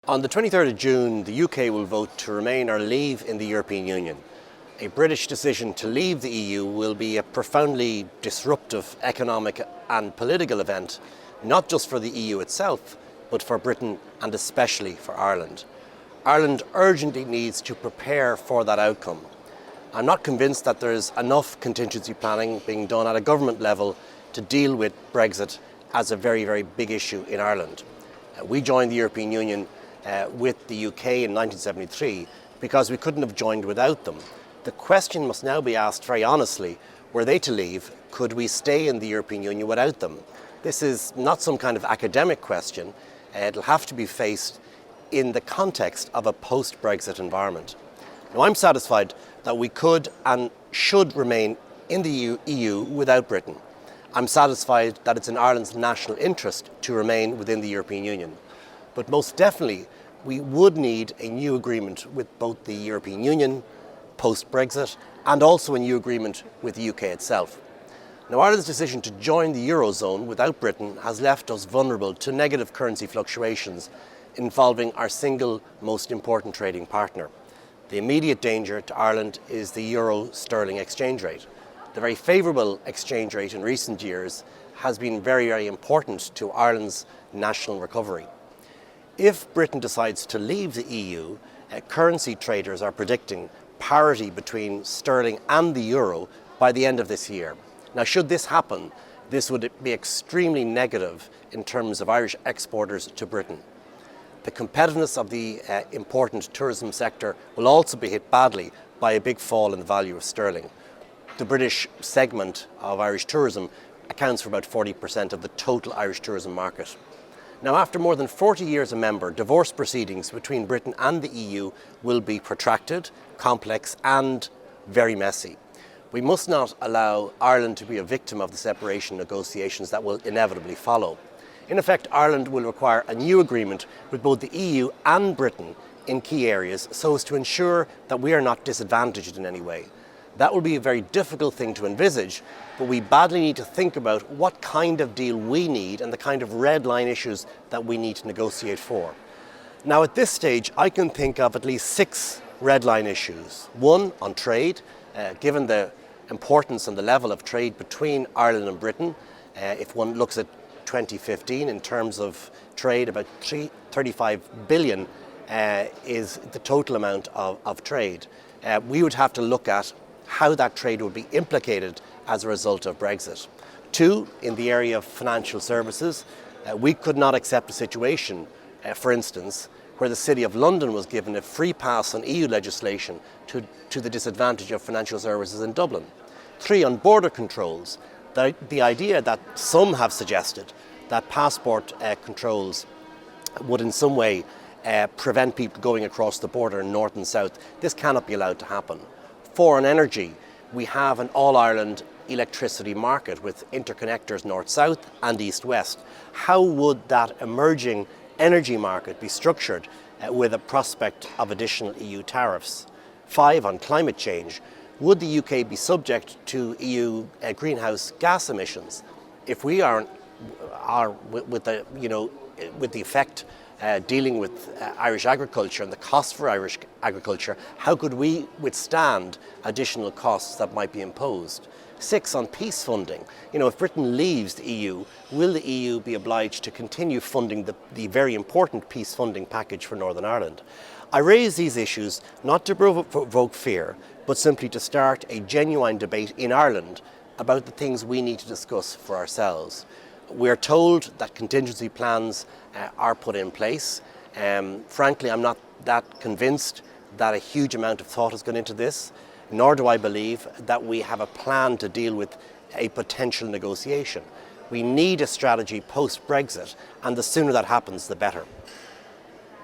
On the 23rd of June, the UK will vote to remain or leave in the European Union. A British decision to leave the EU will be a profoundly disruptive economic and political event, not just for the EU itself, but for Britain and especially for Ireland. Ireland urgently needs to prepare for that outcome. I'm not convinced that there is enough contingency planning being done at a government level to deal with Brexit as a very, very big issue in Ireland. We joined the European Union with the UK in 1973 because we couldn't have joined without them. The question must now be asked very honestly, were they to leave, could we stay in the European Union without them? This is not some kind of academic question. It'll have to be faced in the context of a post-Brexit environment. Now, I'm satisfied that we could and should remain in the EU without Britain. I'm satisfied that it's in Ireland's national interest to remain within the European Union. But most definitely, we would need a new agreement with both the European Union, post-Brexit, and also a new agreement with the UK itself. Now, Ireland's decision to join the Eurozone without Britain has left us vulnerable to negative currency fluctuations involving our single most important trading partner. The immediate danger to Ireland is the euro-sterling exchange rate. The very favourable exchange rate in recent years has been very, very important to Ireland's national recovery. If Britain decides to leave the EU, currency traders are predicting parity between sterling and the euro by the end of this year. Now, should this happen, this would be extremely negative in terms of Irish exporters to Britain. The competitiveness of the important tourism sector will also be hit badly by a big fall in the value of sterling. The British segment of Irish tourism accounts for about 40% of the total Irish tourism market. Now, after more than 40 years a member, divorce proceedings between Britain and the EU will be protracted, complex and very messy. We must not allow Ireland to be a victim of the separation negotiations that will inevitably follow. In effect, Ireland will require a new agreement with both the EU and Britain in key areas so as to ensure that we are not disadvantaged in any way. That will be a very difficult thing to envisage, but we badly need to think about what kind of deal we need and the kind of red line issues that we need to negotiate for. Now, at this stage, I can think of at least 6 red line issues. One, on trade, given the importance and the level of trade between Ireland and Britain. If one looks at 2015 in terms of trade, about 35 billion is the total amount of trade. We would have to look at how that trade would be implicated as a result of Brexit. 2, in the area of financial services, we could not accept a situation, for instance, where the City of London was given a free pass on EU legislation to the disadvantage of financial services in Dublin. 3, on border controls, the idea that some have suggested that passport controls would in some way prevent people going across the border north and south. This cannot be allowed to happen. 4, on energy, we have an all-Ireland electricity market with interconnectors north-south and east-west. How would that emerging energy market be structured with a prospect of additional EU tariffs? 5, on climate change, would the UK be subject to EU greenhouse gas emissions? If we are with the effect dealing with Irish agriculture and the cost for Irish agriculture, how could we withstand additional costs that might be imposed? 6, on peace funding. If Britain leaves the EU, will the EU be obliged to continue funding the very important peace funding package for Northern Ireland? I raise these issues not to provoke fear, but simply to start a genuine debate in Ireland about the things we need to discuss for ourselves. We're told that contingency plans are put in place. Frankly, I'm not that convinced that a huge amount of thought has gone into this, nor do I believe that we have a plan to deal with a potential negotiation. We need a strategy post-Brexit, and the sooner that happens, the better.